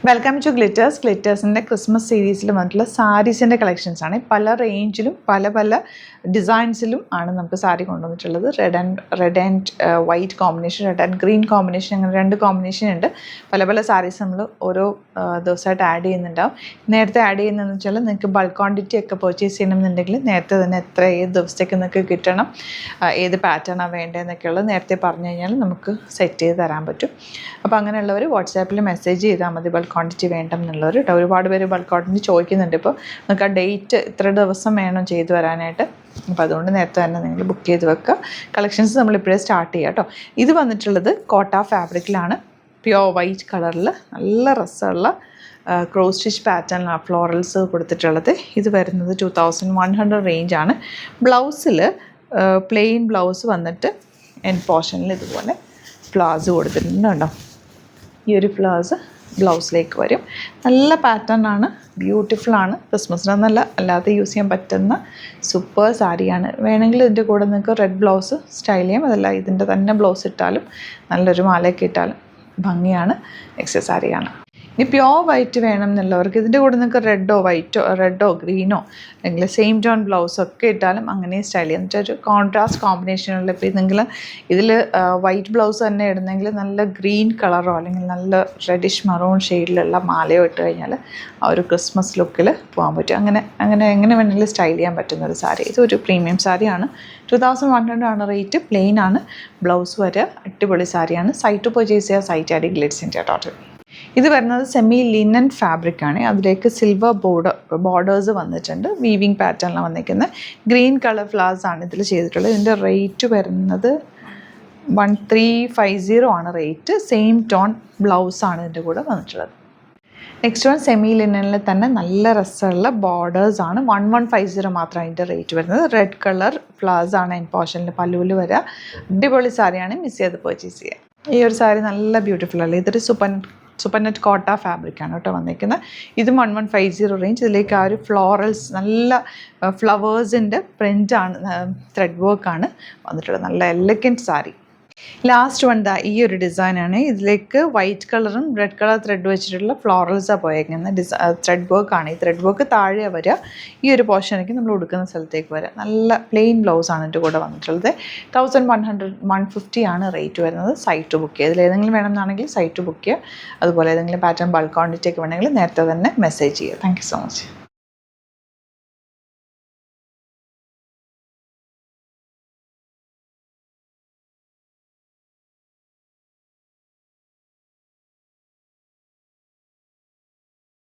Welcome to Glitters. ഗ്ലിറ്റേഴ്സിൻ്റെ Christmas സീരീസിൽ വന്നിട്ടുള്ള സാരീസിൻ്റെ കളക്ഷൻസാണ്. പല റേഞ്ചിലും പല ഡിസൈൻസിലും ആണ് നമുക്ക് സാരി കൊണ്ടുവന്നിട്ടുള്ളത്. Red and white combination, red and green combination, അങ്ങനെ രണ്ട് കോമ്പിനേഷൻ ഉണ്ട്. പല സാരീസ് നമ്മൾ ഓരോ ദിവസമായിട്ട് ആഡ് ചെയ്യുന്നുണ്ടാവും. നേരത്തെ ആഡ് ചെയ്യുന്നതെന്ന് വെച്ചാൽ നിങ്ങൾക്ക് ബൾക്ക് ക്വാണ്ടിറ്റി ഒക്കെ പർച്ചേസ് ചെയ്യണമെന്നുണ്ടെങ്കിൽ നേരത്തെ തന്നെ ഏത് ദിവസത്തേക്ക് നിങ്ങൾക്ക് കിട്ടണം, ഏത് പാറ്റേണാണ് വേണ്ടതെന്നൊക്കെയുള്ളത് നേരത്തെ പറഞ്ഞു കഴിഞ്ഞാൽ നമുക്ക് സെറ്റ് ചെയ്ത് തരാൻ പറ്റും. അപ്പോൾ അങ്ങനെയുള്ളവർ വാട്സാപ്പിൽ മെസ്സേജ് ചെയ്താൽ മതി ബൾക്ക് ക്വാണ്ടിറ്റി വേണ്ടെന്നുള്ളവർ കേട്ടോ. ഒരുപാട് പേര് ബൾക്ക് ക്വാണ്ടിറ്റി ചോദിക്കുന്നുണ്ട്. ഇപ്പോൾ നിങ്ങൾക്ക് ആ ഡേറ്റ് ഇത്ര ദിവസം വേണം ചെയ്തു വരാനായിട്ട്. അപ്പോൾ അതുകൊണ്ട് നേരത്തെ തന്നെ നിങ്ങൾ ബുക്ക് ചെയ്ത് വെക്കുക. കളക്ഷൻസ് നമ്മളിപ്പോഴേ സ്റ്റാർട്ട് ചെയ്യാം കേട്ടോ. ഇത് വന്നിട്ടുള്ളത് കോട്ട ഫാബ്രിക്കിലാണ്, പ്യോർ വൈറ്റ് കളറിൽ നല്ല രസമുള്ള ക്രോസ് സ്റ്റിച്ച് പാറ്റേണിലാണ് ഫ്ലോറൽസ് കൊടുത്തിട്ടുള്ളത്. ഇത് വരുന്നത് 2100 റേഞ്ചാണ്. ബ്ലൗസിൽ പ്ലെയിൻ ബ്ലൗസ് വന്നിട്ട് എൻഡ് പോർഷനിൽ ഇതുപോലെ ഫ്ലവേഴ്സ് കൊടുത്തിട്ടുണ്ട് കേട്ടോ. ഈ ഒരു ഫ്ലവേഴ്സ് ബ്ലൗസിലേക്ക് വരും. നല്ല പാറ്റേൺ ആണ്, ബ്യൂട്ടിഫുള്ളാണ്. ക്രിസ്മസിനൊന്നല്ല അല്ലാതെ യൂസ് ചെയ്യാൻ പറ്റുന്ന സൂപ്പർ സാരിയാണ്. വേണമെങ്കിൽ ഇതിൻ്റെ കൂടെ നിങ്ങൾക്ക് റെഡ് ബ്ലൗസ് സ്റ്റൈൽ ചെയ്യാം. അതല്ല ഇതിൻ്റെ തന്നെ ബ്ലൗസ് ഇട്ടാലും നല്ലൊരു മാലയൊക്കെ ഇട്ടാലും ഭംഗിയാണ്. സാരിയാണ്. ഇനി പ്യോർ വൈറ്റ് വേണം എന്നുള്ളവർക്ക് ഇതിൻ്റെ കൂടെ നിങ്ങൾക്ക് റെഡോ ഗ്രീനോ അല്ലെങ്കിൽ സെയിം ടോൺ ബ്ലൗസൊക്കെ ഇട്ടാലും അങ്ങനെ സ്റ്റൈൽ ചെയ്യാം. എന്നിട്ട് ഒരു കോൺട്രാസ്റ്റ് കോമ്പിനേഷനുള്ള ഇപ്പോൾ ഇതെങ്കിൽ ഇതിൽ വൈറ്റ് ബ്ലൗസ് തന്നെ ഇടുന്നെങ്കിൽ നല്ല ഗ്രീൻ കളറോ അല്ലെങ്കിൽ നല്ല റെഡിഷ് മറൂൺ ഷെയ്ഡിലുള്ള മാലയോ ഇട്ട് കഴിഞ്ഞാൽ ആ ഒരു ക്രിസ്മസ് ലുക്കിൽ പോകാൻ പറ്റും. അങ്ങനെ എങ്ങനെ വേണമെങ്കിലും സ്റ്റൈൽ ചെയ്യാൻ പറ്റുന്ന ഒരു സാരി. ഇതൊരു പ്രീമിയം സാരിയാണ്. 2100 ആണ് റേറ്റ്. പ്ലെയിൻ ആണ് ബ്ലൗസ് വരെ. അടിപൊളി സാരിയാണ്. സൈറ്റ് പർച്ചേസ് ചെയ്യുക, സൈറ്റ് ആഡ് ഗ്ലിറ്റ്സിൻ്റെ ടോട്ടൽ. ഇത് വരുന്നത് സെമി ലിനൻ ഫാബ്രിക്കാണ്. അതിലേക്ക് സിൽവർ ബോർഡേഴ്സ് വന്നിട്ടുണ്ട്. വീവിങ് പാറ്റേണിലാണ് വന്നിരിക്കുന്നത്. ഗ്രീൻ കളർ ഫ്ലവേഴ്സ് ആണ് ഇതിൽ ചെയ്തിട്ടുള്ളത്. ഇതിൻ്റെ റേറ്റ് വരുന്നത് 1350 ആണ് റേറ്റ്. സെയിം ടോൺ ബ്ലൗസാണ് ഇതിൻ്റെ കൂടെ വന്നിട്ടുള്ളത്. നെക്സ്റ്റ് വൺ സെമി ലിനനിൽ തന്നെ നല്ല രസമുള്ള ബോർഡേഴ്സ് ആണ്. 1150 മാത്രമാണ് അതിൻ്റെ റേറ്റ് വരുന്നത്. റെഡ് കളർ ഫ്ലവേഴ്സ് ആണ് എൻ പോർഷനിൽ പല്ലുവിൽ വരിക. അടിപൊളി സാരിയാണ്, മിസ് ചെയ്ത് പർച്ചേസ് ചെയ്യുക. ഈ ഒരു സാരി നല്ല ബ്യൂട്ടിഫുൾ അല്ലേ. ഇതൊരു സൂപ്പർനെറ്റ് കോട്ട ഫാബ്രിക്കാണ് കേട്ടോ വന്നിരിക്കുന്നത്. ഇതും 1150 റേഞ്ച്. ഇതിലേക്ക് ആ ഒരു ഫ്ലോറൽസ് നല്ല ഫ്ലവേഴ്സിൻ്റെ പ്രിൻ്റാണ്, ത്രെഡ് വർക്കാണ് വന്നിട്ടുള്ളത്. നല്ല എലഗൻറ്റ് സാരി. ലാസ്റ്റ് വൺ ഈ ഒരു ഡിസൈനാണ്. ഇതിലേക്ക് വൈറ്റ് കളറും റെഡ് കളർ ത്രെഡ് വെച്ചിട്ടുള്ള ഫ്ലോറൽസാണ് പോയേക്കുന്നത്. ത്രെഡ് വർക്കാണ്. ഈ ത്രെഡ് വർക്ക് താഴെ വരിക, ഈ ഒരു പോർഷനൊക്കെ നമ്മൾ ഉടുക്കുന്ന സ്ഥലത്തേക്ക് വരിക. നല്ല പ്ലെയിൻ ബ്ലൗസാണ് എൻ്റെ കൂടെ വന്നിട്ടുള്ളത്. 1150 ആണ് റേറ്റ് വരുന്നത്. സൈറ്റ് ബുക്ക് ചെയ്യുക. ഇതിലേതെങ്കിലും വേണമെന്നാണെങ്കിൽ സൈറ്റ് ബുക്ക് ചെയ്യുക. അതുപോലെ ഏതെങ്കിലും പാറ്റേൺ ബൾക്ക് ക്വാണ്ടിറ്റി ഒക്കെ വേണമെങ്കിൽ നേരത്തെ തന്നെ മെസ്സേജ് ചെയ്യുക. Thank you so much.